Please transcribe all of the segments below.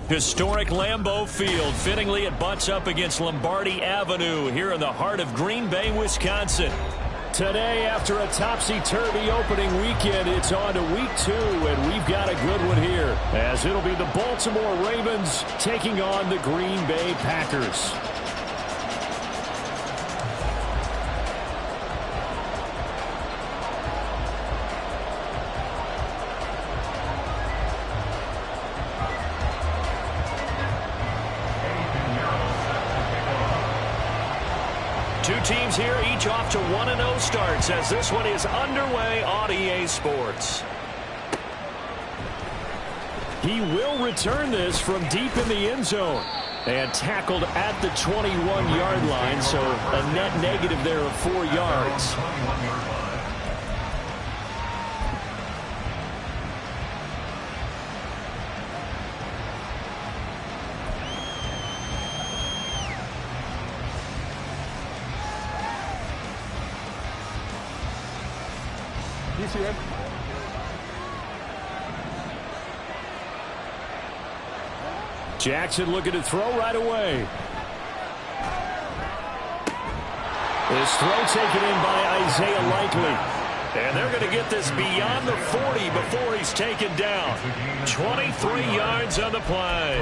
Historic Lambeau Field. Fittingly, it butts up against Lombardi Avenue here in the heart of Green Bay, Wisconsin. Today, after a topsy-turvy opening weekend, it's on to week 2, and we've got a good one here, as it'll be the Baltimore Ravens taking on the Green Bay Packers. Two teams here, each off to 1-0 starts as this one is underway on EA Sports. He will return this from deep in the end zone and tackled at the 21-yard line, so a net negative there of 4 yards. Jackson looking to throw right away. This throw taken in by Isaiah Likely. And they're going to get this beyond the 40 before he's taken down. 23 yards on the play.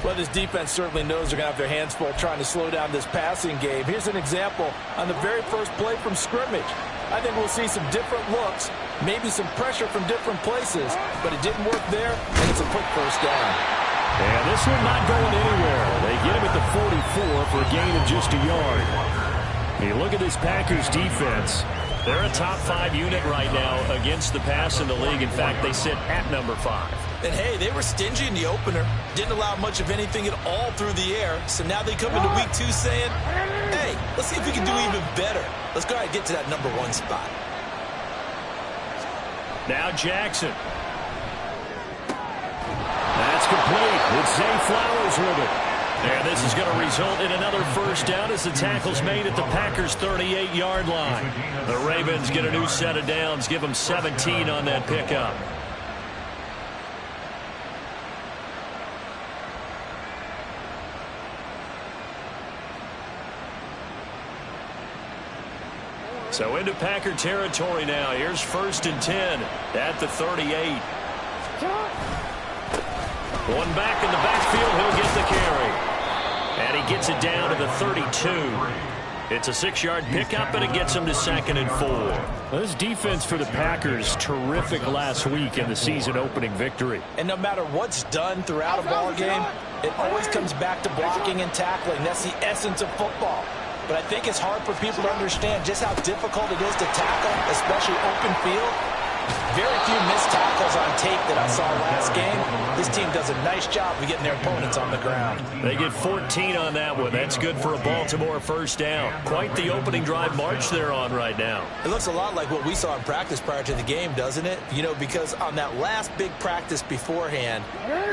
Well, this defense certainly knows they're going to have their hands full trying to slow down this passing game. Here's an example on the very first play from scrimmage. I think we'll see some different looks, maybe some pressure from different places, but it didn't work there, and it's a quick first down. And this one not going anywhere. They get him at the 44 for a gain of just a yard. You look at this Packers defense. They're a top 5 unit right now against the pass in the league. In fact, they sit at number 5. And, hey, they were stingy in the opener. Didn't allow much of anything at all through the air. So now they come into week 2 saying, hey, let's see if we can do even better. Let's go ahead and get to that number 1 spot. Now Jackson. That's complete. It's Zay Flowers with it. And this is going to result in another first down as the tackle's made at the Packers' 38-yard line. The Ravens get a new set of downs, give them 17 on that pickup. So into Packer territory now. Here's 1st and 10 at the 38. One back in the backfield. He'll get the carry. And he gets it down to the 32. It's a 6-yard pickup, and it gets him to 2nd and 4. Well, this defense for the Packers, terrific last week in the season-opening victory. And no matter what's done throughout a ball game, it always comes back to blocking and tackling. That's the essence of football. But I think it's hard for people to understand just how difficult it is to tackle, especially open field. Very few missed tackles on tape that I saw last game. This team does a nice job of getting their opponents on the ground. They get 14 on that one. That's good for a Baltimore first down. Quite the opening drive march they're on right now. It looks a lot like what we saw in practice prior to the game, doesn't it? You know, because on that last big practice beforehand,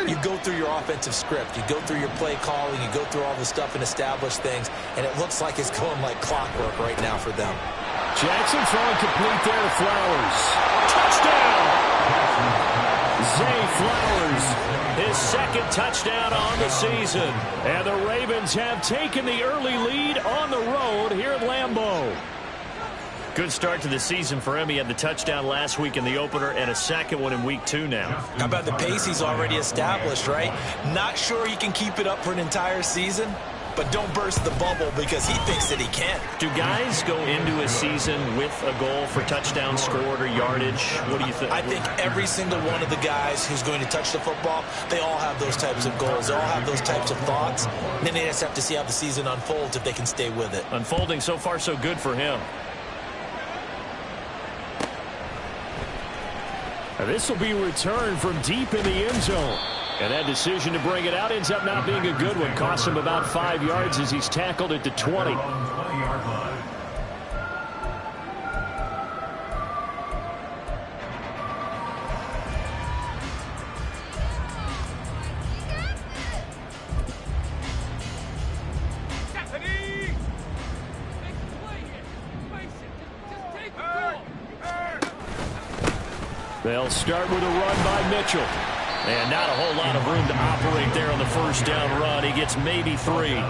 you go through your offensive script. You go through your play calling. You go through all the stuff and establish things. And it looks like it's going like clockwork right now for them. Jackson throwing complete there to Flowers. Touchdown! Zay Flowers, his 2nd touchdown on the season. And the Ravens have taken the early lead on the road here at Lambeau. Good start to the season for him. He had the touchdown last week in the opener and a 2nd one in week 2 now. How about the pace he's already established, right? Not sure he can keep it up for an entire season, but don't burst the bubble because he thinks that he can. Do guys go into a season with a goal for touchdown scored or yardage? What do you think? I think every single one of the guys who's going to touch the football, they all have those types of goals. They all have those types of thoughts. And then they just have to see how the season unfolds if they can stay with it. Unfolding so far so good for him. Now this will be returned from deep in the end zone. And that decision to bring it out ends up not being a good one. Costs him about 5 yards as he's tackled at the 20. They'll start with a run by Mitchell. And not a whole lot of room to operate there on the first down run. He gets maybe 3.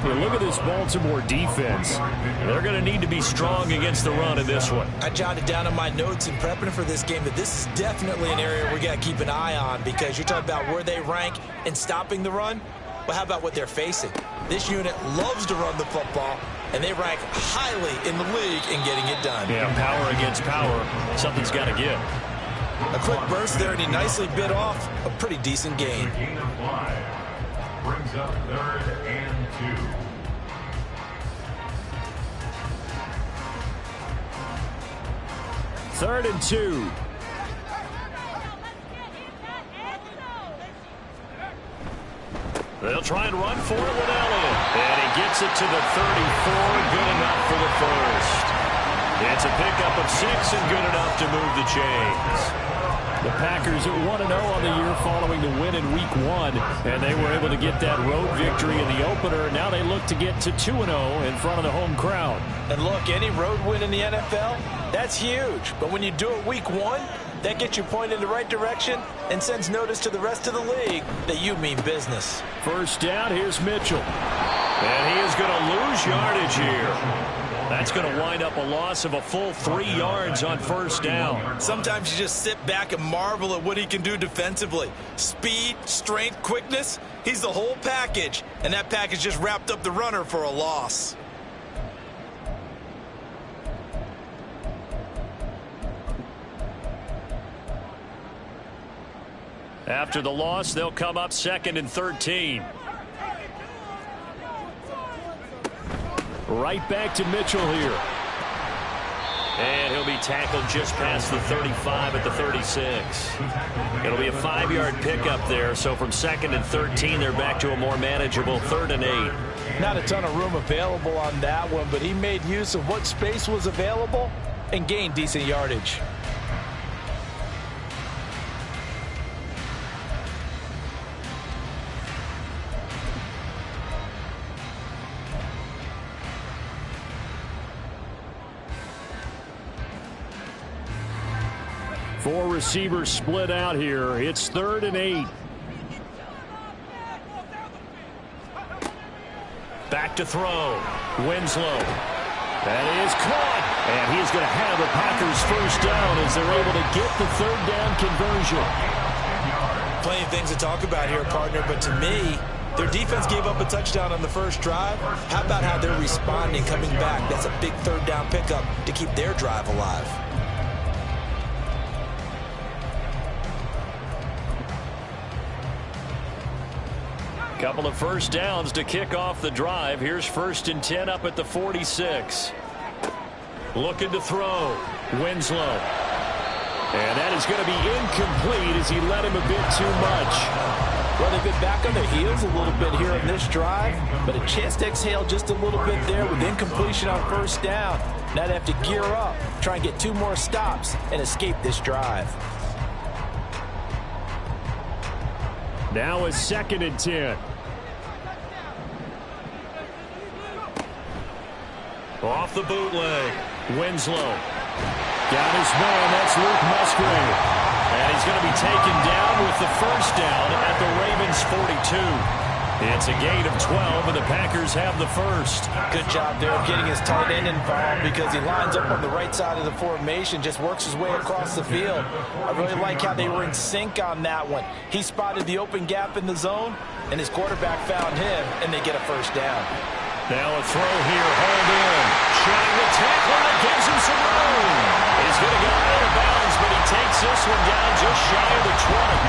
Well, look at this Baltimore defense. They're going to need to be strong against the run in this one. I jotted down in my notes in prepping for this game that this is definitely an area we got to keep an eye on, because you're talking about where they rank in stopping the run. Well, how about what they're facing? This unit loves to run the football, and they rank highly in the league in getting it done. Yeah, power against power. Something's got to give. A quick burst there, and he nicely bit off a pretty decent gain. Brings up 3rd and 2. Third and 2. They'll try and run for it with Elliott. And he gets it to the 34. Good enough for the first. It's a pickup of 6 and good enough to move the chains. The Packers are 1-0 on the year following the win in Week 1, and they were able to get that road victory in the opener. Now they look to get to 2-0 in front of the home crowd. And look, any road win in the NFL, that's huge. But when you do it Week 1, that gets you pointed in the right direction and sends notice to the rest of the league that you mean business. First down, here's Mitchell. And he is going to lose yardage here. That's going to wind up a loss of a full 3 yards on first down. Sometimes you just sit back and marvel at what he can do defensively. Speed, strength, quickness, he's the whole package. And that package just wrapped up the runner for a loss. After the loss, they'll come up 2nd and 13. Right back to Mitchell here. And he'll be tackled just past the 35 at the 36. It'll be a 5-yard pickup there. So from 2nd and 13, they're back to a more manageable 3rd and 8. Not a ton of room available on that one, but he made use of what space was available and gained decent yardage. Four receivers split out here. It's 3rd and 8. Back to throw. Winslow. That is caught. And he's going to have the Packers first down as they're able to get the 3rd down conversion. Plenty of things to talk about here, partner, but to me, their defense gave up a touchdown on the first drive. How about how they're responding, coming back? That's a big 3rd down pickup to keep their drive alive. Couple of first downs to kick off the drive. Here's 1st and 10 up at the 46. Looking to throw. Winslow. And that is going to be incomplete as he led him a bit too much. Well, they've been back on their heels a little bit here in this drive, but a chance to exhale just a little bit there with incompletion on first down. Now they have to gear up, try and get 2 more stops, and escape this drive. Now it's 2nd and 10. Off the bootleg. Winslow. Got his man. That's Luke Musgrave. And he's going to be taken down with the first down at the Ravens 42. It's a gain of 12, and the Packers have the first. Good job there of getting his tight end involved because he lines up on the right side of the formation, just works his way across the field. I really like how they were in sync on that one. He spotted the open gap in the zone, and his quarterback found him, and they get a first down. Now a throw here, hauled in. Shedding the tackle, that gives him some room. He's going to go out of bounds, but he takes this one down just shy of the 20.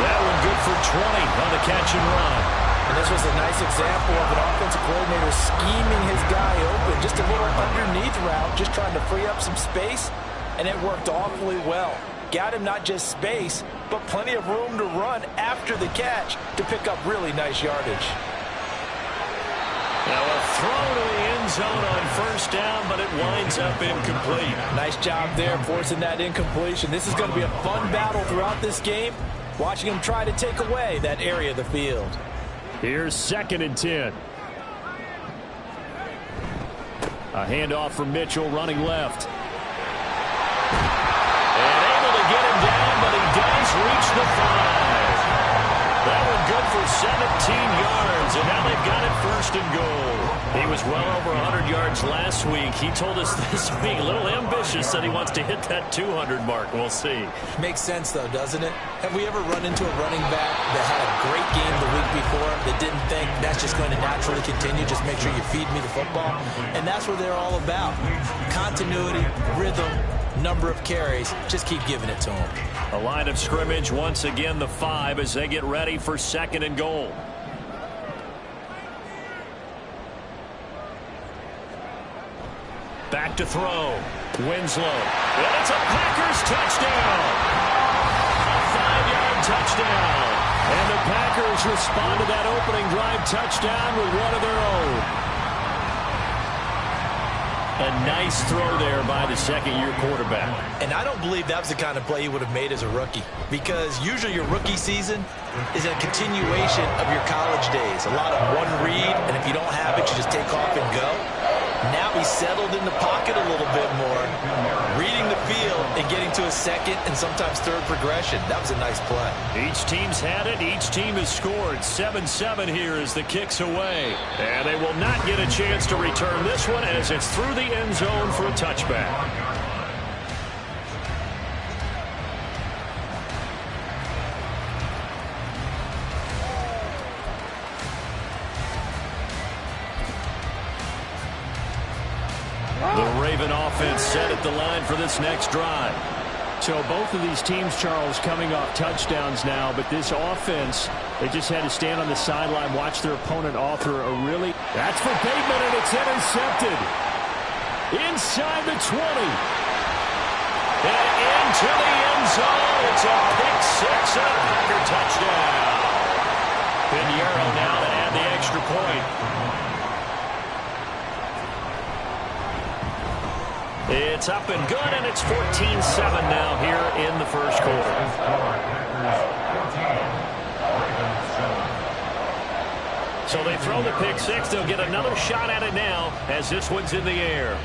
That one good for 20 on the catch and run. And this was a nice example of an offensive coordinator scheming his guy open. Just a little underneath route, just trying to free up some space, and it worked awfully well. Got him not just space, but plenty of room to run after the catch to pick up really nice yardage. Now a throw to the end zone on first down, but it winds up incomplete. Nice job there forcing that incompletion. This is going to be a fun battle throughout this game, watching him try to take away that area of the field. Here's 2nd and 10. A handoff from Mitchell running left. And able to get him down, but he does reach the 5. That one good for 17 yards, and now they've got it first and goal. He was well over 100 yards last week. He told us this week, a little ambitious, that he wants to hit that 200 mark. We'll see. Makes sense, though, doesn't it? Have we ever run into a running back that had a great game the week before that didn't think that's just going to naturally continue? Just make sure you feed me the football. And that's what they're all about. Continuity, rhythm, number of carries. Just keep giving it to them. A line of scrimmage, once again, the 5 as they get ready for second and goal. Back to throw. Winslow. And it's a Packers touchdown. A 5-yard touchdown. And the Packers respond to that opening drive touchdown with one of their own. A nice throw there by the second-year quarterback. And I don't believe that was the kind of play he would have made as a rookie, because usually your rookie season is a continuation of your college days. A lot of one read, and if you don't have it, you just take off and go. Now he's settled in the pocket a little bit more, reading the field and getting to a second and sometimes third progression. That was a nice play. Each team's had it. Each team has scored. 7-7 here as the kick's away. And they will not get a chance to return this one as it's through the end zone for a touchback. The Raven offense set at the line for this next drive. So both of these teams, Charles, coming off touchdowns now, but this offense, they just had to stand on the sideline, watch their opponent author a really... That's for Bateman, and it's intercepted. Inside the 20. And into the end zone. It's a pick six and a Packer touchdown. Pinheiro now to add the extra point. It's up and good, and it's 14-7 now here in the first quarter. So they throw the pick six. They'll get another shot at it now as this one's in the air.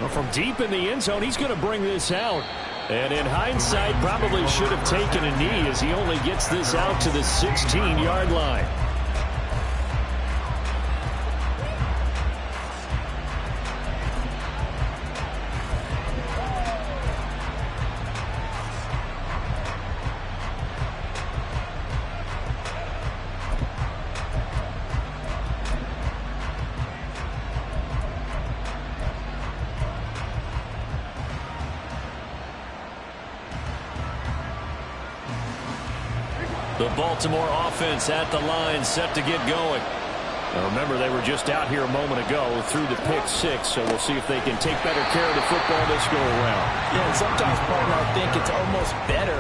Well, from deep in the end zone, he's going to bring this out. And in hindsight, probably should have taken a knee as he only gets this out to the 16-yard line. The Baltimore offense at the line, set to get going. Now remember, they were just out here a moment ago through the pick six, so we'll see if they can take better care of the football this go around. Yeah, and sometimes, partner, I think it's almost better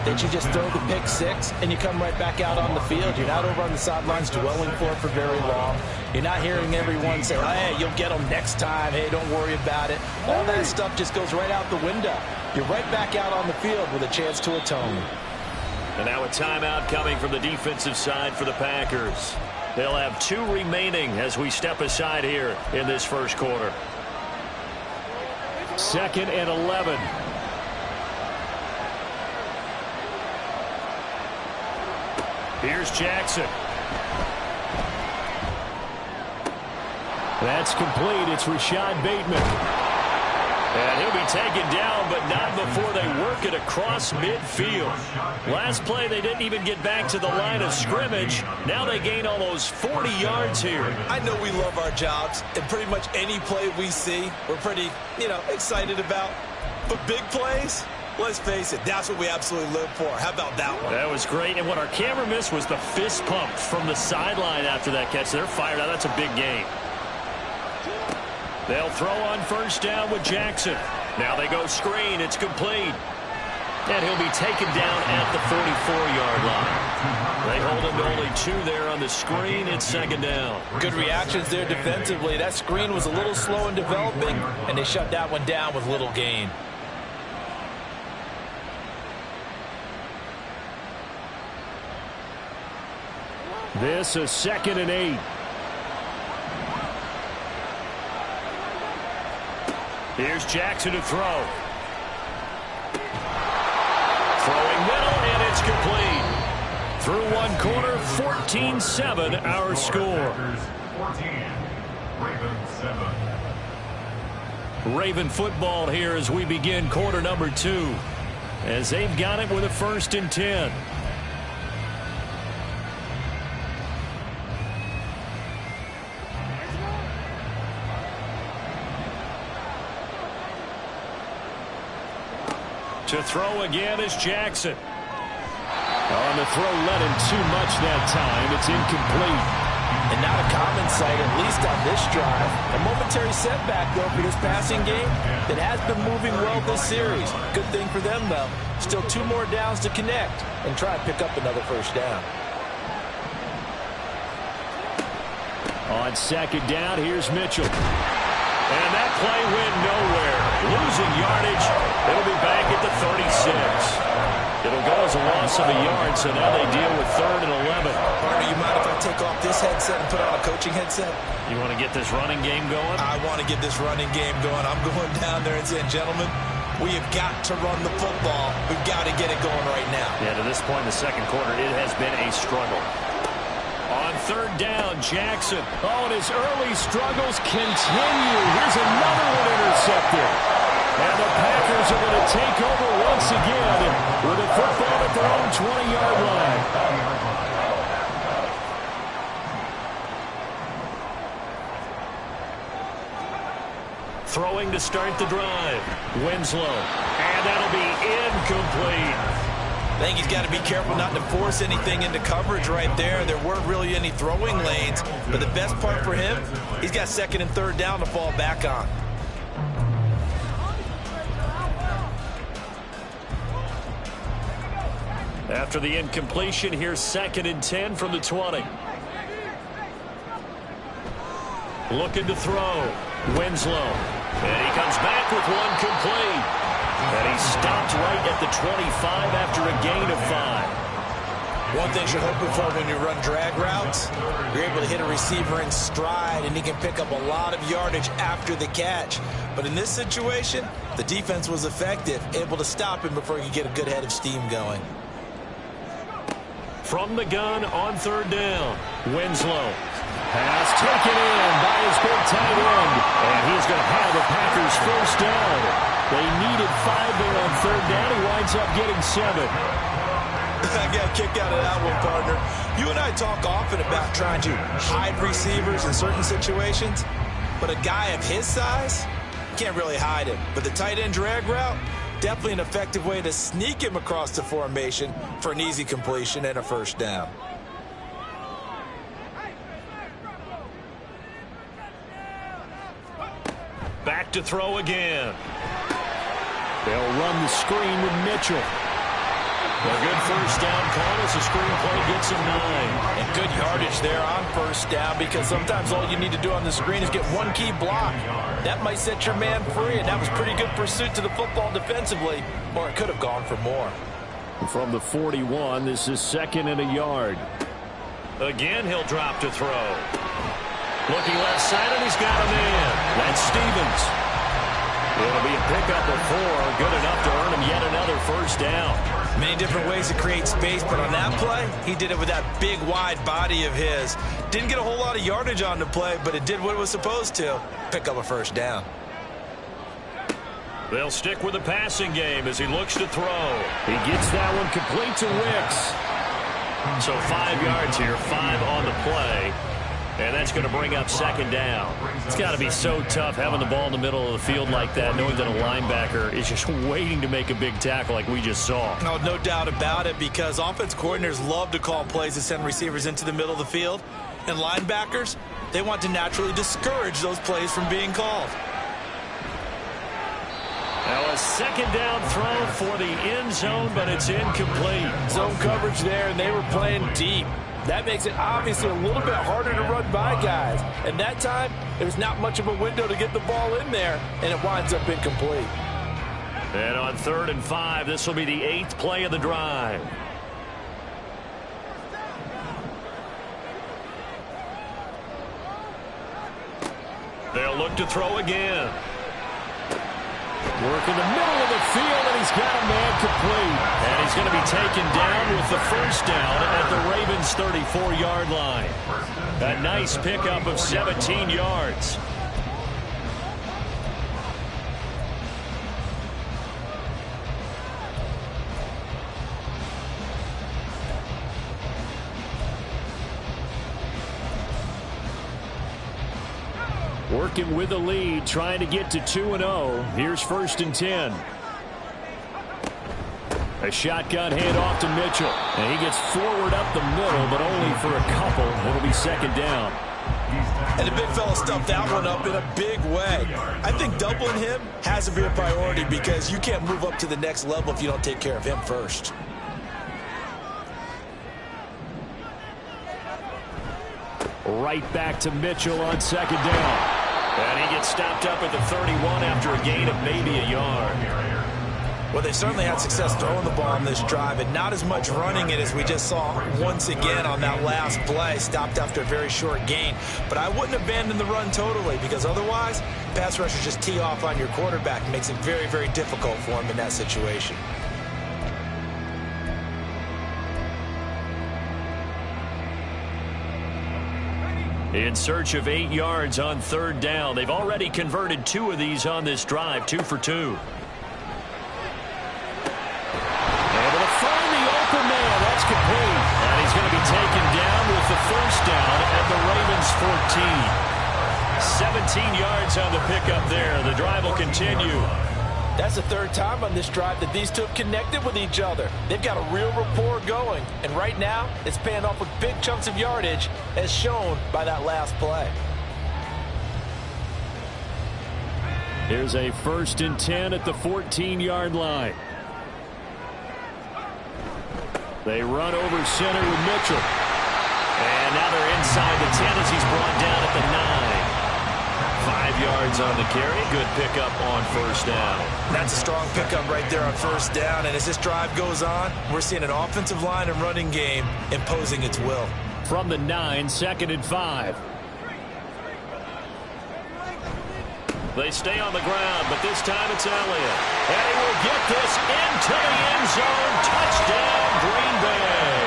that you just throw the pick six and you come right back out on the field. You're not over on the sidelines dwelling for it for very long. You're not hearing everyone say, oh, hey, you'll get them next time. Hey, don't worry about it. All that stuff just goes right out the window. You're right back out on the field with a chance to atone. And now a timeout coming from the defensive side for the Packers. They'll have 2 remaining as we step aside here in this first quarter. 2nd and 11. Here's Jackson. That's complete. It's Rashad Bateman. And he'll be taken down, but not before they work it across midfield. Last play, they didn't even get back to the line of scrimmage. Now they gain almost 40 yards here. I know we love our jobs, and pretty much any play we see, we're pretty, excited about. But big plays, let's face it, that's what we absolutely live for. How about that one? That was great, and what our camera missed was the fist pump from the sideline after that catch. They're fired out. That's a big game. They'll throw on first down with Jackson. Now they go screen. It's complete. And he'll be taken down at the 44-yard line. They hold him to only 2 there on the screen. It's 2nd down. Good reactions there defensively. That screen was a little slow in developing, and they shut that one down with little gain. This is 2nd and 8. Here's Jackson to throw. Throwing Through one quarter, 14-7 our score. 14, Ravens 7. Raven football here as we begin quarter number 2. As they've got it with a 1st and 10. To throw again is Jackson. On the throw, led him too much that time. It's incomplete. And not a common sight, at least on this drive. A momentary setback, though, for this passing game that has been moving well this series. Good thing for them, though. Still 2 more downs to connect and try and pick up another 1st down. On 2nd down, here's Mitchell. And that play went nowhere. Losing yardage. It'll be back at the 36. It'll go as a loss of a yard, so now they deal with 3rd and 11. Partner, you mind if I take off this headset and put on a coaching headset? You want to get this running game going? I want to get this running game going. I'm going down there and saying, gentlemen, we have got to run the football. We've got to get it going right now. Yeah, to this point in the 2nd quarter, it has been a struggle. On 3rd down, Jackson. Oh, and his early struggles continue. Here's another one intercepted. And the Packers are going to take over once again with a football at their own 20-yard line. Throwing to start the drive. Winslow. And that'll be incomplete. I think he's got to be careful not to force anything into coverage right there. There weren't really any throwing lanes, but the best part for him, he's got 2nd and 3rd down to fall back on. After the incompletion, here's 2nd and 10 from the 20. Looking to throw. Winslow. And he comes back with one complete. And he stopped right at the 25 after a gain of 5. One thing you're hoping for when you run drag routes, you're able to hit a receiver in stride, and he can pick up a lot of yardage after the catch. But in this situation, the defense was effective, able to stop him before he could get a good head of steam going. From the gun on 3rd down, Winslow. Pass taken in by his big tight end. And he's going to have the Packers 1st down. They needed 5 there on 3rd down. He winds up getting 7. I got a kick out of that one, partner. You and I talk often about trying to hide receivers in certain situations, but a guy of his size, can't really hide him. But the tight end drag route, definitely an effective way to sneak him across the formation for an easy completion and a 1st down. Back to throw again. They'll run the screen with Mitchell. A good 1st down call as the screen play gets him 9. And good yardage there on 1st down, because sometimes all you need to do on the screen is get one key block. That might set your man free, and that was pretty good pursuit to the football defensively, or it could have gone for more. From the 41, this is 2nd and a yard. Again, he'll drop to throw. Looking left side, and he's got a man. That's Stevens. It'll be a pickup of 4, good enough to earn him yet another 1st down. Many different ways to create space, but on that play, he did it with that big, wide body of his. Didn't get a whole lot of yardage on the play, but it did what it was supposed to. Pick up a 1st down. They'll stick with the passing game as he looks to throw. He gets that one complete to Wicks. So 5 yards here, 5 on the play. And that's going to bring up 2nd down. It's got to be so tough having the ball in the middle of the field like that, knowing that a linebacker is just waiting to make a big tackle like we just saw. No, no doubt about it, because offense coordinators love to call plays to send receivers into the middle of the field. And linebackers, they want to naturally discourage those plays from being called. Now a 2nd down throw for the end zone, but it's incomplete. Zone coverage there, and they were playing deep. That makes it obviously a little bit harder to run by guys. And that time, there's not much of a window to get the ball in there, and it winds up incomplete. And on 3rd and 5, this will be the 8th play of the drive. They'll look to throw again. Work in the middle of the field, and he's got a man complete. And he's going to be taken down with the first down at the Ravens' 34-yard line. A nice pickup of 17 yards. Working with the lead, trying to get to 2-0. Here's 1st and 10. A shotgun handoff to Mitchell. And he gets forward up the middle, but only for a couple. It'll be 2nd down. And the big fella stuffed that one up in a big way. I think doubling him has to be a priority because you can't move up to the next level if you don't take care of him first. Right back to Mitchell on 2nd down. And he gets stopped up at the 31 after a gain of maybe a yard. Well, they certainly had success throwing the ball on this drive, and not as much running it as we just saw once again on that last play. Stopped after a very short gain. But I wouldn't abandon the run totally, because otherwise, pass rushers just tee off on your quarterback. It makes it very, very difficult for him in that situation. In search of 8 yards on 3rd down. They've already converted 2 of these on this drive, 2 for 2. Able to find the open man. That's complete. And he's going to be taken down with the first down at the Ravens' 14. 17 yards on the pickup there. The drive will continue. That's the 3rd time on this drive that these two have connected with each other. They've got a real rapport going. And right now, it's paying off with big chunks of yardage, as shown by that last play. Here's a 1st and 10 at the 14-yard line. They run over center with Mitchell. And now they're inside the 10 as he's brought down at the 9. 5 yards on the carry. Good pickup on 1st down. That's a strong pickup right there on 1st down. And as this drive goes on, we're seeing an offensive line and running game imposing its will. From the 9, 2nd and 5. They stay on the ground, but this time it's Elliott. And he will get this into the end zone. Touchdown, Green Bay.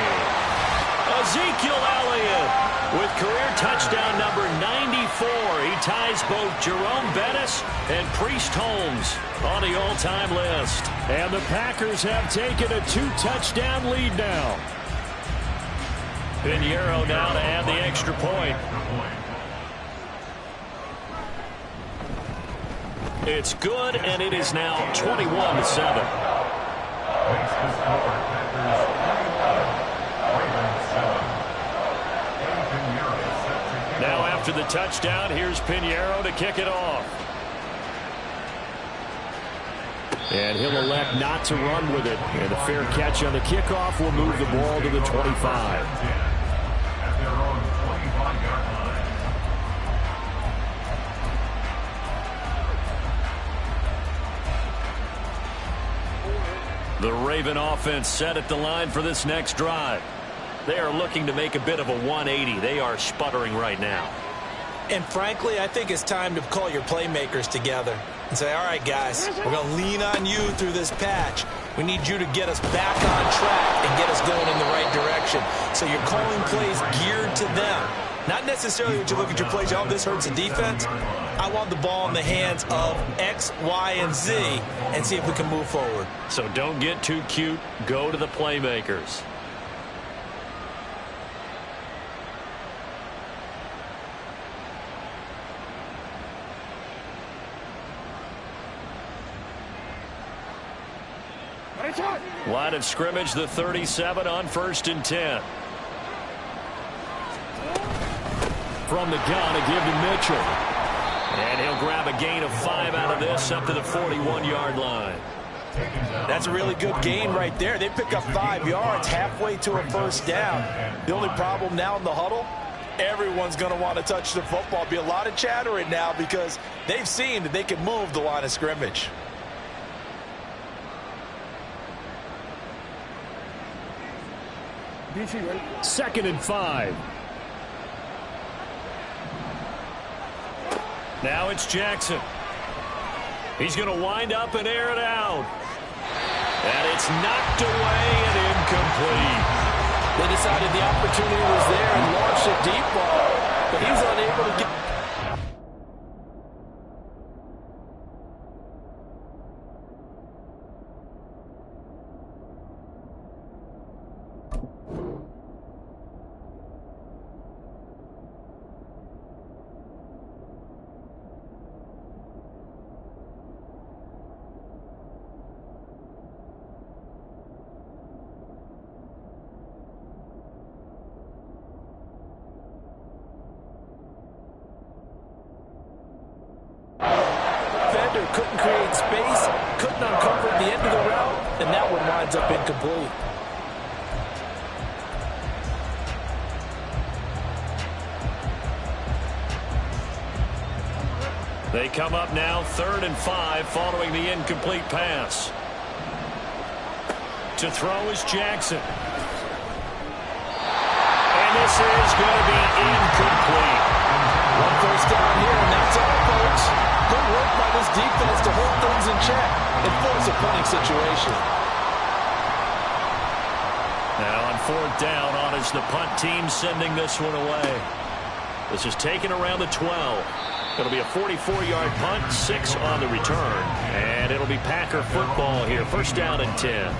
Ezekiel Elliott with career touchdown number 94. He ties both Jerome Bettis and Priest Holmes on the all-time list. And the Packers have taken a 2-touchdown lead now. Pinheiro now to add the extra point. It's good, and it is now 21-7. Now after the touchdown, here's Pinheiro to kick it off. And he'll elect not to run with it. And a fair catch on the kickoff will move the ball to the 25. The Raven offense set at the line for this next drive. They are looking to make a bit of a 180. They are sputtering right now. And frankly, I think it's time to call your playmakers together and say, all right, guys, we're going to lean on you through this patch. We need you to get us back on track and get us going in the right direction. So you're calling plays geared to them. Not necessarily that you look at your plays, oh, this hurts the defense. I want the ball in the hands of X, Y, and Z and see if we can move forward. So don't get too cute. Go to the playmakers. Line of scrimmage, the 37 on 1st and 10. From the gun, a give to Mitchell. And he'll grab a gain of 5 out of this up to the 41-yard line. That's a really good gain right there. They pick up 5 yards halfway to a first down. The only problem now in the huddle, everyone's going to want to touch the football. Be a lot of chattering now because they've seen that they can move the line of scrimmage. Second and 5. Now it's Jackson. He's going to wind up and air it out. And it's knocked away and incomplete. They decided the opportunity was there and launched a deep ball, but he was unable to get... Couldn't create space, couldn't uncover the end of the route, and that one winds up incomplete. They come up now 3rd and 5 following the incomplete pass. To throw is Jackson. And this is going to be incomplete. One first down here, and that's all, folks. Good work by this defense to hold things in check and force a punting situation. Now on 4th down, on is the punt team sending this one away. This is taken around the 12. It'll be a 44-yard punt, 6 on the return. And it'll be Packer football here. 1st down and 10.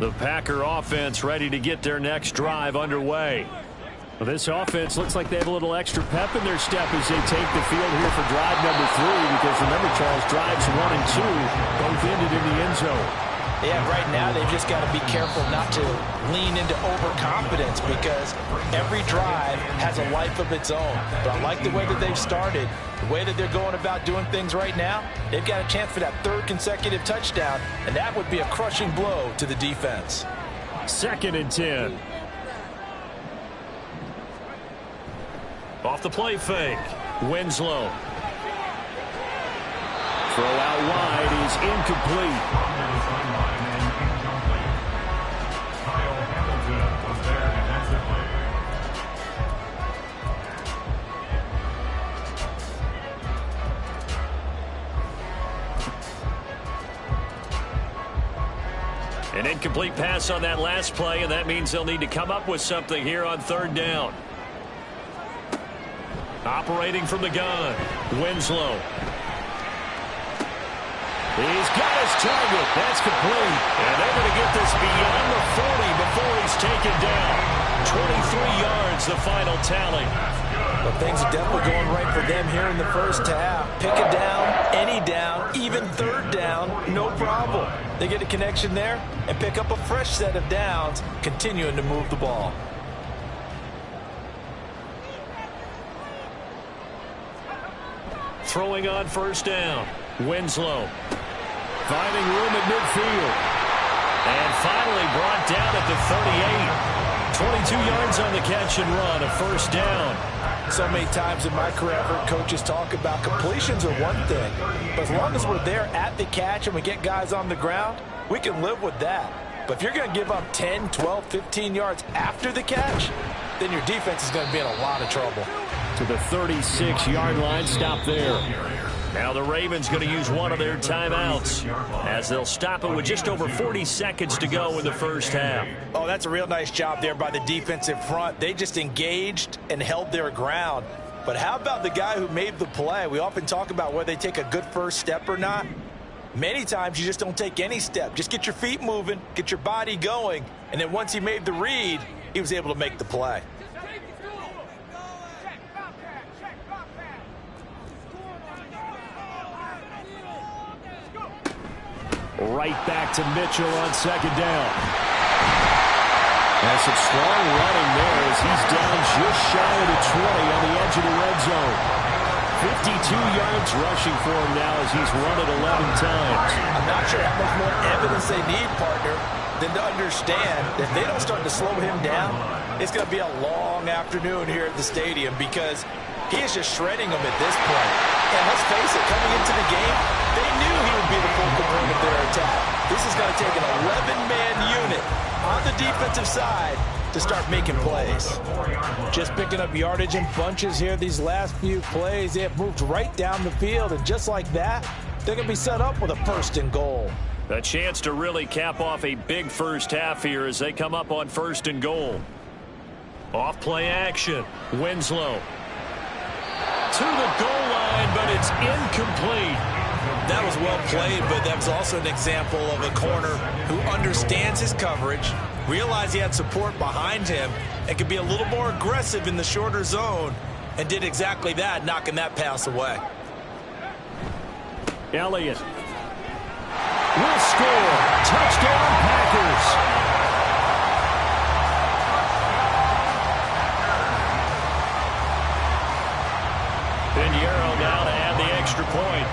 The Packer offense ready to get their next drive underway. Well, this offense looks like they have a little extra pep in their step as they take the field here for drive number 3, because remember, Charles, drives 1 and 2 both ended in the end zone. Yeah, right now they've just got to be careful not to lean into overconfidence, because every drive has a life of its own. But I like the way that they've started, the way that they're going about doing things right now. They've got a chance for that 3rd consecutive touchdown, and that would be a crushing blow to the defense. 2nd and 10. Off the play fake. Winslow. Throw out wide is incomplete. An incomplete pass on that last play, and that means they'll need to come up with something here on 3rd down. Operating from the gun, Winslow. He's got his target. That's complete. And they're going to get this beyond the 40 before he's taken down. 23 yards, the final tally. But things are definitely going right for them here in the 1st half. Pick a down, any down, even 3rd down, no problem. They get a connection there and pick up a fresh set of downs, continuing to move the ball. Throwing on 1st down, Winslow. Finding room at midfield. And finally brought down at the 38. 22 yards on the catch and run, a 1st down. So many times in my career, I've heard coaches talk about completions are one thing, but as long as we're there at the catch and we get guys on the ground, we can live with that. But if you're going to give up 10, 12, 15 yards after the catch, then your defense is going to be in a lot of trouble. To the 36-yard line, stop there. Now the Ravens going to use one of their timeouts as they'll stop it with just over 40 seconds to go in the 1st half. Oh, that's a real nice job there by the defensive front. They just engaged and held their ground. But how about the guy who made the play? We often talk about whether they take a good first step or not. Many times you just don't take any step. Just get your feet moving, get your body going, and then once he made the read, he was able to make the play. Right back to Mitchell on 2nd down. That's some strong running there as he's down just shy of the 20 on the edge of the red zone. 52 yards rushing for him now as he's run it 11 times. I'm not sure how much more evidence they need, partner, than to understand that if they don't start to slow him down, it's going to be a long afternoon here at the stadium, because he is just shredding them at this point. And let's face it, coming into the game, they knew he would be the focal point of their attack. This is going to take an 11-man unit on the defensive side to start making plays. Just picking up yardage in bunches here these last few plays. They have moved right down the field, and just like that, they're going to be set up with a 1st and goal. A chance to really cap off a big first half here as they come up on 1st and goal. Off play action. Winslow to the goal line, but it's incomplete. That was well played, but that was also an example of a corner who understands his coverage, realized he had support behind him, and could be a little more aggressive in the shorter zone, and did exactly that, knocking that pass away. Elliott will score. Touchdown, Packers. Pinheiro now to add the extra point.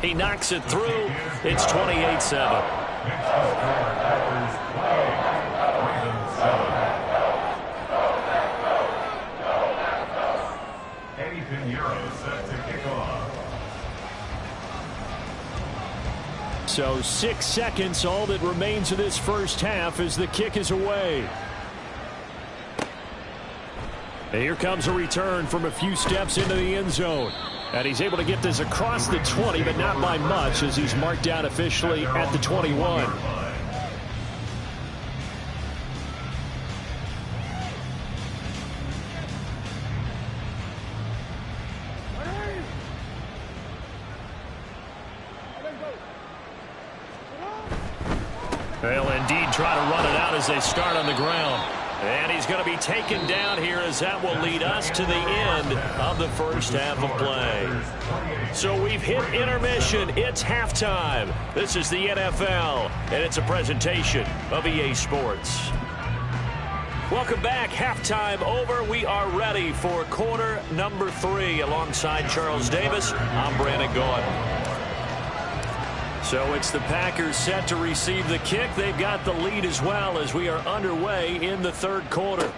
He knocks it through. It's 28-7. Eddie Pinheiro set to kick off. So 6 seconds, all that remains of this first half as the kick is away. And here comes a return from a few steps into the end zone. And he's able to get this across the 20, but not by much as he's marked down officially at the 21. They'll indeed try to run it out as they start on the ground. And he's going to be taken down here as that will lead us to the end of the first half of play. So we've hit intermission. It's halftime. This is the NFL, and it's a presentation of EA Sports. Welcome back. Halftime over. We are ready for quarter number 3 alongside Charles Davis. I'm Brandon Gaudin. So it's the Packers set to receive the kick. They've got the lead as well as we are underway in the third quarter.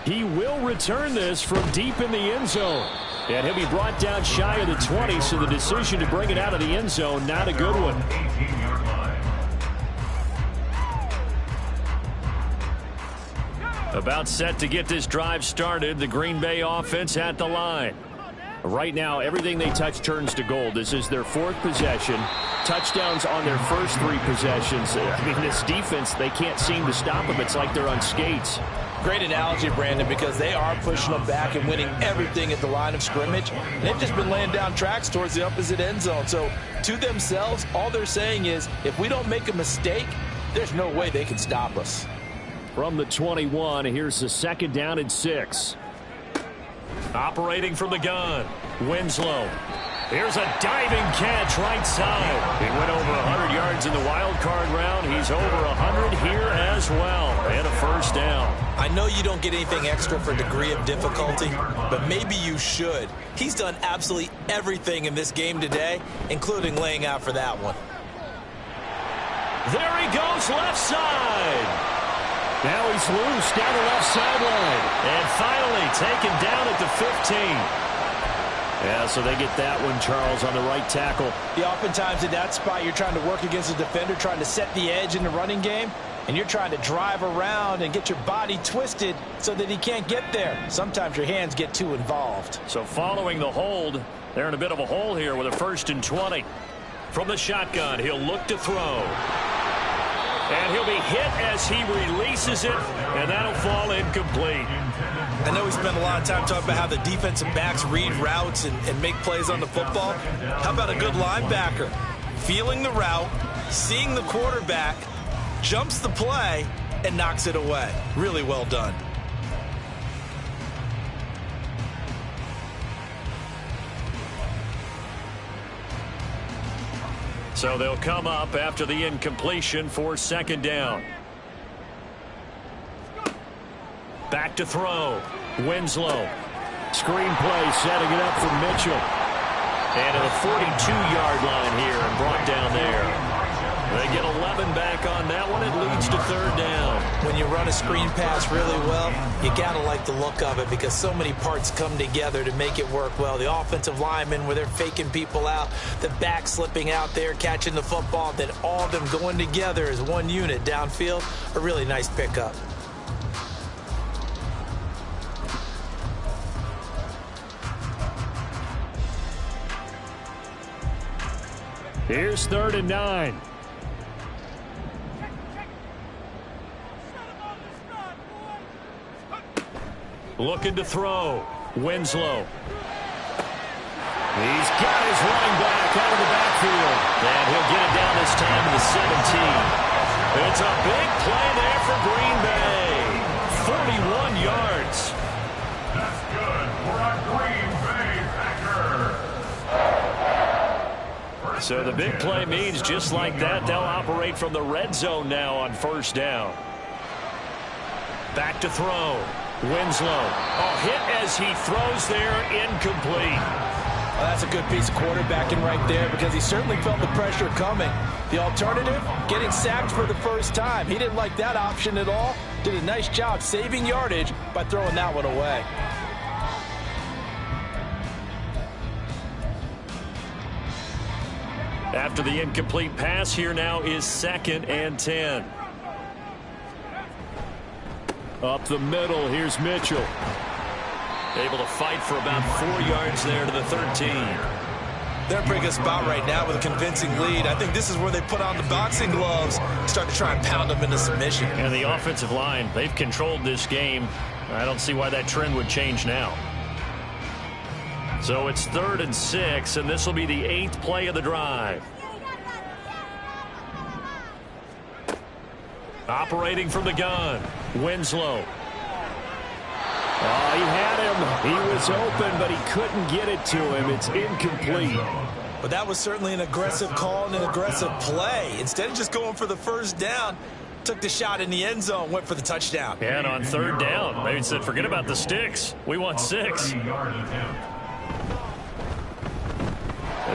He will return this from deep in the end zone. And he'll be brought down shy of the 20, so the decision to bring it out of the end zone, not a good one. About set to get this drive started. The Green Bay offense at the line. Right now, everything they touch turns to gold. This is their 4th possession. Touchdowns on their first 3 possessions. I mean, this defense, they can't seem to stop them. It's like they're on skates. Great analogy, Brandon, because they are pushing them back and winning everything at the line of scrimmage. They've just been laying down tracks towards the opposite end zone. So, to themselves, all they're saying is, if we don't make a mistake, there's no way they can stop us. From the 21, here's the 2nd down and 6. Operating from the gun, Winslow. Here's a diving catch right side. He went over 100 yards in the wild card round. He's over 100 here as well. And a first down. I know you don't get anything extra for degree of difficulty, but maybe you should. He's done absolutely everything in this game today, including laying out for that one. There he goes, left side. Now he's loose down the left sideline. And finally taken down at the 15. Yeah, so they get that one, Charles, on the right tackle. Yeah, oftentimes in that spot, you're trying to work against a defender, trying to set the edge in the running game, and you're trying to drive around and get your body twisted so that he can't get there. Sometimes your hands get too involved. So following the hold, they're in a bit of a hole here with a 1st and 20. From the shotgun, he'll look to throw. And he'll be hit as he releases it, and that'll fall incomplete. I know we spent a lot of time talking about how the defensive backs read routes and make plays on the football. How about a good linebacker? Feeling the route, seeing the quarterback, jumps the play, and knocks it away. Really well done. So they'll come up after the incompletion for 2nd down. Back to throw. Winslow. Screen play setting it up for Mitchell. And to the 42-yard line here and brought down there. They get a 11 back on that one. It leads to third down. When you run a screen pass really well, you got to like the look of it because so many parts come together to make it work well. The offensive linemen where they're faking people out, the back slipping out there, catching the football, then all of them going together as one unit downfield. A really nice pickup. Here's 3rd and 9. Looking to throw. Winslow. He's got his running back out of the backfield. And he'll get it down this time to the 17. It's a big play there for Green Bay. 41 yards. That's good for a Green Bay Packer. So the big play means just like that, they'll operate from the red zone now on 1st down. Back to throw. Winslow. Oh, hit as he throws there, incomplete. Well, that's a good piece of quarterbacking right there because he certainly felt the pressure coming. The alternative, getting sacked for the first time. He didn't like that option at all. Did a nice job saving yardage by throwing that one away. After the incomplete pass, here now is 2nd and 10. Up the middle, here's Mitchell. Able to fight for about 4 yards there to the 13. They're in a pretty good spot right now with a convincing lead. I think this is where they put on the boxing gloves, start to try and pound them into submission. And the offensive line, they've controlled this game. I don't see why that trend would change now. So it's 3rd and 6, and this will be the 8th play of the drive. Operating from the gun, Winslow. Oh, he had him. He was open, but he couldn't get it to him. It's incomplete. But that was certainly an aggressive call and an aggressive play. Instead of just going for the first down, took the shot in the end zone, went for the touchdown. And on 3rd down, they said, forget about the sticks. We want 6.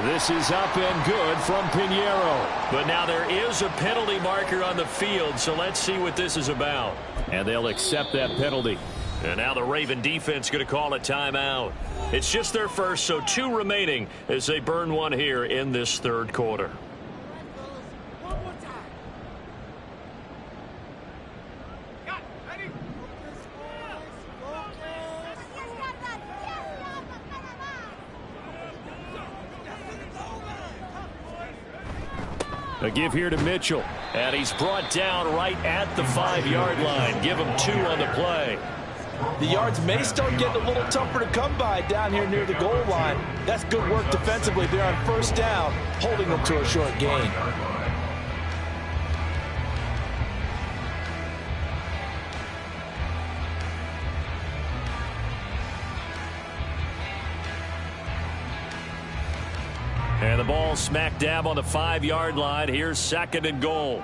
This is up and good from Pinheiro. But now there is a penalty marker on the field, so let's see what this is about. And they'll accept that penalty. And now the Raven defense going to call a timeout. It's just their first, so 2 remaining as they burn one here in this 3rd quarter. A give here to Mitchell. And he's brought down right at the 5-yard line. Give him 2 on the play. The yards may start getting a little tougher to come by down here near the goal line. That's good work defensively there on 1st down, holding them to a short gain. And the ball smack dab on the 5-yard line. Here's 2nd and goal.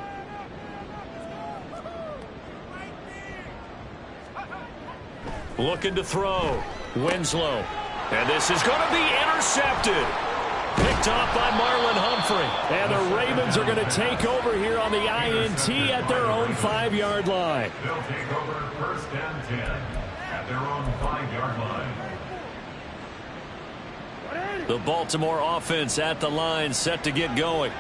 Looking to throw. Winslow. And this is going to be intercepted. Picked off by Marlon Humphrey. And the Ravens are going to take over here on the INT at their own 5-yard line. They'll take over 1st and 10 at their own 5-yard line. The Baltimore offense at the line, set to get going.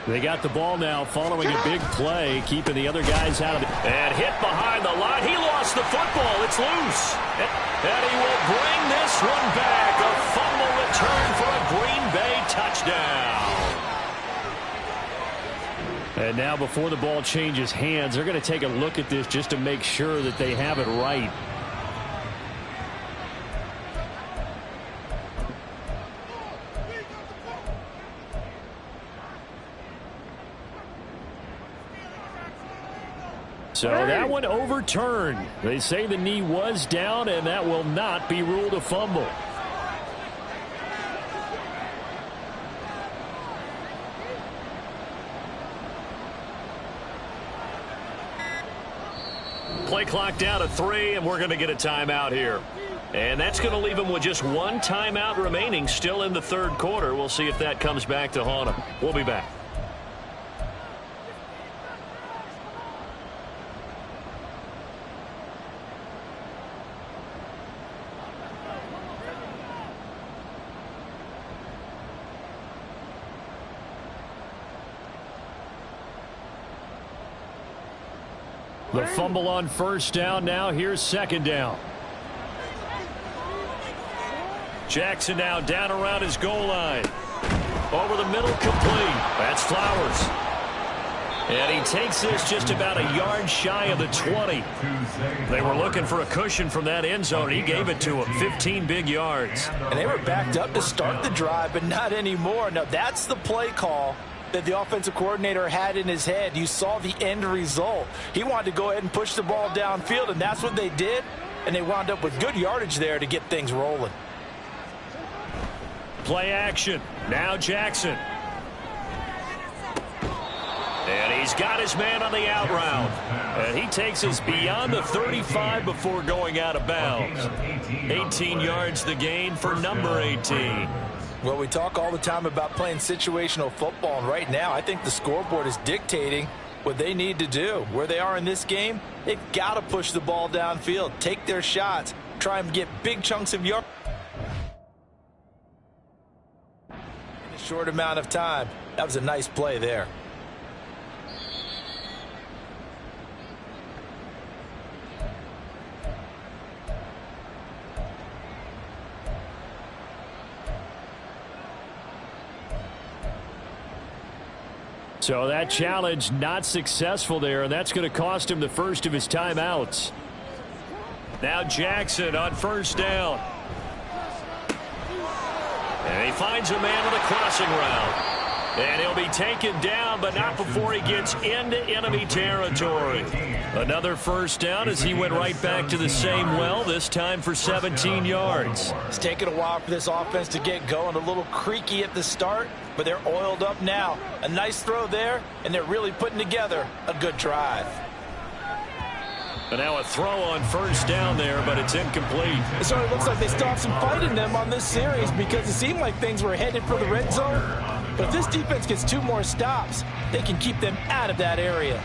They got the ball now following a big play, keeping the other guys out of it. And hit behind the line. He lost the football. It's loose. And he will bring this one back. A fumble return for a Green Bay touchdown. And now before the ball changes hands, they're going to take a look at this just to make sure that they have it right. So that one overturned. They say the knee was down, and that will not be ruled a fumble. Play clock down to 3, and we're going to get a timeout here. And that's going to leave them with just 1 timeout remaining still in the 3rd quarter. We'll see if that comes back to haunt them. We'll be back. The fumble on first down. Now here's second down. Jackson now down around his goal line. Over the middle, complete. That's Flowers. And he takes this just about a yard shy of the 20. They were looking for a cushion from that end zone. He gave it to him. 15 big yards. And they were backed up to start the drive, but not anymore. Now, that's the play call that the offensive coordinator had in his head. You saw the end result. He wanted to go ahead and push the ball downfield, and that's what they did. And they wound up with good yardage there to get things rolling. Play action. Now Jackson. And he's got his man on the out route. And he takes us beyond the 35 before going out of bounds. 18 yards the gain for number 18. Well, we talk all the time about playing situational football, and right now I think the scoreboard is dictating what they need to do. Where they are in this game, they've got to push the ball downfield, take their shots, try and get big chunks of yards in a short amount of time. That was a nice play there. So that challenge not successful there, and that's going to cost him the first of his timeouts. Now Jackson on first down. And he finds a man with a crossing route. And he'll be taken down, but not before he gets into enemy territory. Another first down as he went right back to the same well, this time for 17 yards. It's taken a while for this offense to get going. A little creaky at the start, but they're oiled up now. A nice throw there, and they're really putting together a good drive. And now a throw on first down there, but it's incomplete. It certainly looks like they still have some fight in them on this series because it seemed like things were headed for the red zone. But if this defense gets 2 more stops, they can keep them out of that area.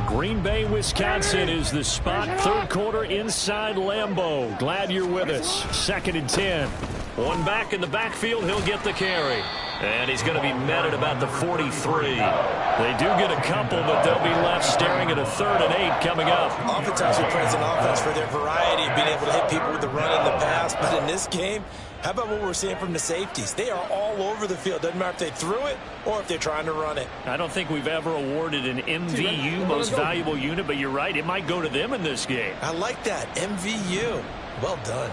Green Bay, Wisconsin is the spot. Third quarter inside Lambeau. Glad you're with us. 2nd and 10. One back in the backfield. He'll get the carry. And he's going to be met at about the 43. They do get a couple, but they'll be left staring at a 3rd and 8 coming up. Oftentimes we praise an offense for their variety of being able to hit people with the run and the pass. But in this game, how about what we're seeing from the safeties? They are all over the field. Doesn't matter if they threw it or if they're trying to run it. I don't think we've ever awarded an MVU, most valuable unit, but you're right. It might go to them in this game. I like that. MVU. Well done.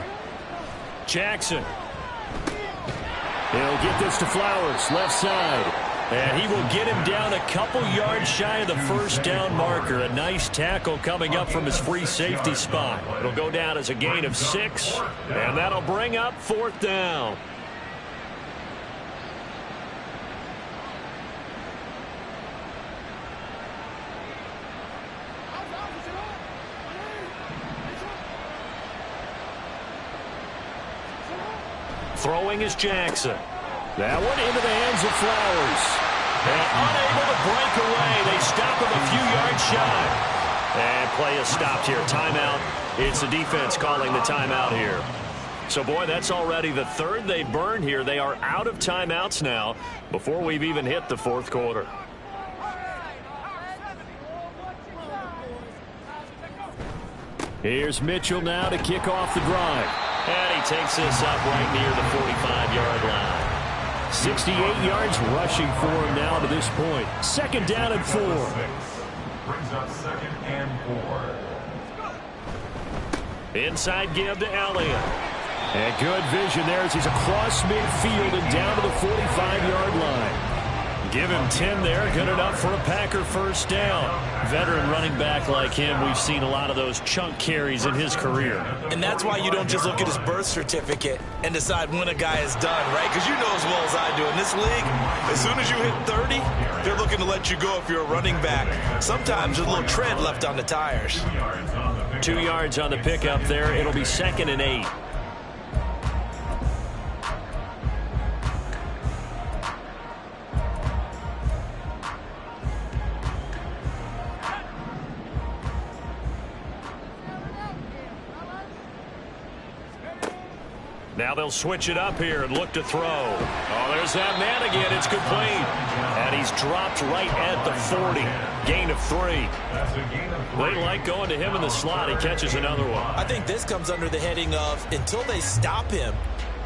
Jackson. He'll get this to Flowers, left side. And he will get him down a couple yards shy of the first down marker. A nice tackle coming up from his free safety spot. It'll go down as a gain of 6, and that'll bring up 4th down. Throwing is Jackson. That one into the hands of Flowers. And unable to break away. They stop him a few yards shy. And play is stopped here. Timeout. It's the defense calling the timeout here. So, boy, that's already the 3rd they burned here. They are out of timeouts now before we've even hit the 4th quarter. Here's Mitchell now to kick off the drive. And he takes this up right near the 45-yard line. 68 yards rushing for him now to this point. 2nd down and 4. Brings up 2nd and 4. Inside give to Elliott. And good vision there as he's across midfield and down to the 45-yard line. Give him 10 there. Good enough for a Packer first down. Veteran running back like him, we've seen a lot of those chunk carries in his career. And that's why you don't just look at his birth certificate and decide when a guy is done, right? Because you know as well as I do, in this league, as soon as you hit 30, they're looking to let you go if you're a running back. Sometimes there's a little tread left on the tires. 2 yards on the pickup there. It'll be 2nd and 8. Now they'll switch it up here and look to throw. Oh, there's that man again. It's complete. And he's dropped right at the 40. Gain of 3. They like going to him in the slot. He catches another one. I think this comes under the heading of until they stop him,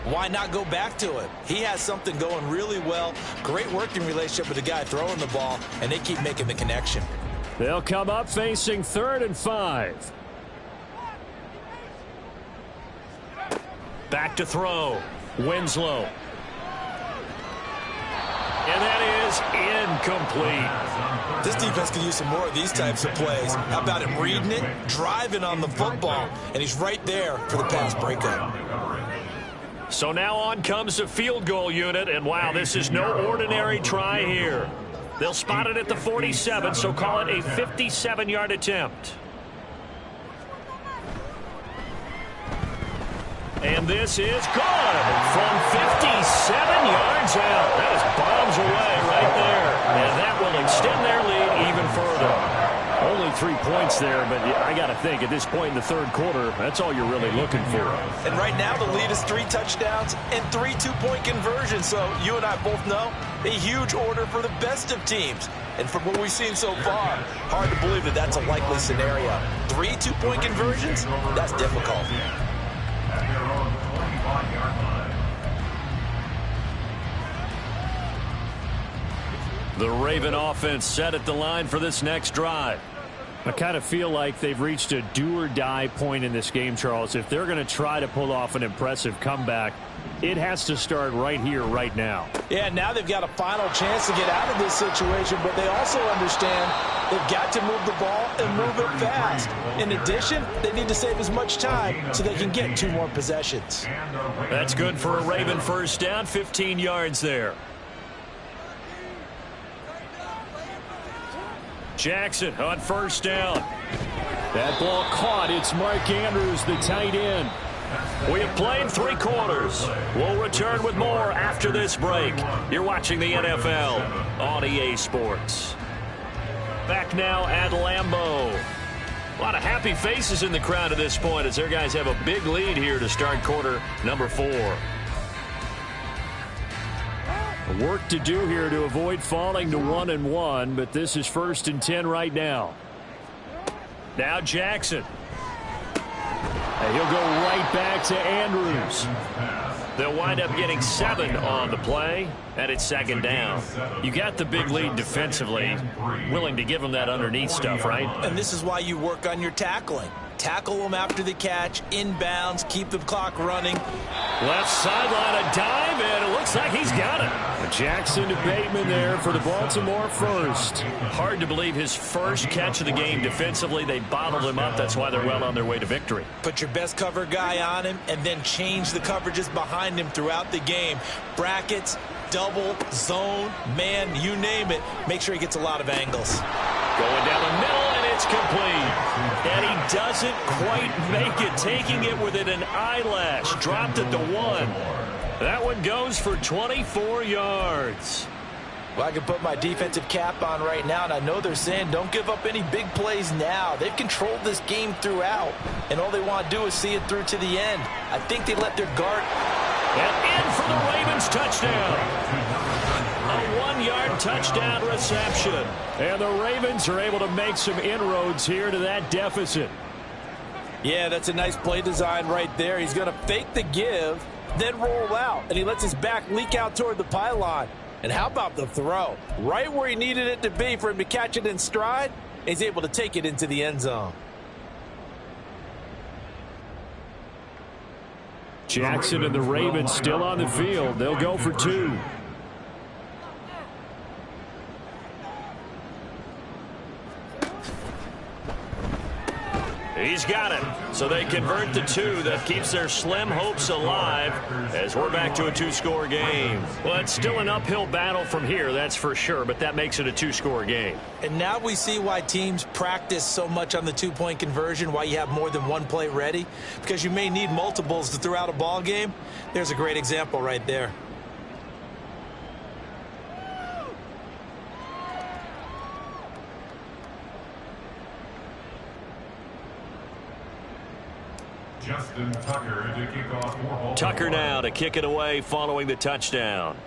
why not go back to it? He has something going really well. Great working relationship with the guy throwing the ball, and they keep making the connection. They'll come up facing 3rd and 5. Back to throw. Winslow. And that is incomplete. This defense could use some more of these types of plays. How about him reading it, driving on the football, and he's right there for the pass breakup. So now on comes the field goal unit, and wow, this is no ordinary try here. They'll spot it at the 47, so call it a 57-yard attempt. And this is good from 57 yards out. That is bombs away right there. And that will extend their lead even further. Only 3 points there, but I got to think at this point in the 3rd quarter, that's all you're really looking for. And right now the lead is 3 touchdowns and 3 two-point conversions. So you and I both know a huge order for the best of teams. And from what we've seen so far, hard to believe that that's a likely scenario. 3 two-point conversions? That's difficult. At their own 25-yard line. The Raven offense set at the line for this next drive. I kind of feel like they've reached a do-or-die point in this game, Charles. If they're going to try to pull off an impressive comeback, it has to start right here, right now. Yeah, now they've got a final chance to get out of this situation, but they also understand they've got to move the ball and move it fast. In addition, they need to save as much time so they can get 2 more possessions. That's good for a Raven first down, 15 yards there. Jackson on first down. That ball caught. It's Mark Andrews, the tight end. We have played 3 quarters. We'll return with more after this break. You're watching the NFL on EA Sports. Back now at Lambeau. A lot of happy faces in the crowd at this point as their guys have a big lead here to start quarter number 4. Work to do here to avoid falling to 1-1, but this is 1st and 10 right now. Now Jackson. And he'll go right back to Andrews. They'll wind up getting 7 on the play, and it's 2nd down. You got the big lead defensively, willing to give them that underneath stuff, right? And this is why you work on your tackling. Tackle them after the catch, inbounds, keep the clock running. Left sideline, a dive, and it looks like he's got it. Jackson to Bateman there for the Baltimore first. Hard to believe his first catch of the game defensively. They bottled him up. That's why they're well on their way to victory. Put your best cover guy on him and then change the coverages behind him throughout the game. Brackets, double, zone, man, you name it. Make sure he gets a lot of angles. Going down the middle, and it's complete. And he doesn't quite make it, taking it within an eyelash. Dropped it to 1. That one goes for 24 yards. Well, I can put my defensive cap on right now, and I know they're saying don't give up any big plays now. They've controlled this game throughout, and all they want to do is see it through to the end. I think they let their guard. And in for the Ravens touchdown. A 1-yard touchdown reception. And the Ravens are able to make some inroads here to that deficit. Yeah, that's a nice play design right there. He's going to fake the give, then roll out, and he lets his back leak out toward the pylon. And how about the throw? Right where he needed it to be for him to catch it in stride, he's able to take it into the end zone. Jackson and the Ravens still on the field. They'll go for 2. He's got it. So they convert the 2. That keeps their slim hopes alive as we're back to a 2-score game. Well, it's still an uphill battle from here, that's for sure, but that makes it a 2-score game. And now we see why teams practice so much on the 2-point conversion, why you have more than one play ready, because you may need multiples to throw out a ball game. There's a great example right there. Just Braxton Tucker to kick off for Baltimore. Tucker now to kick it away following the touchdown.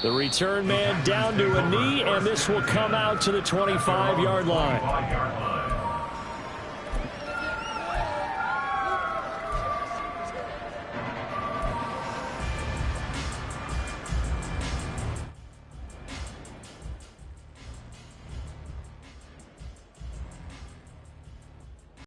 The return man down to a knee, and this will come out to the 25-yard line.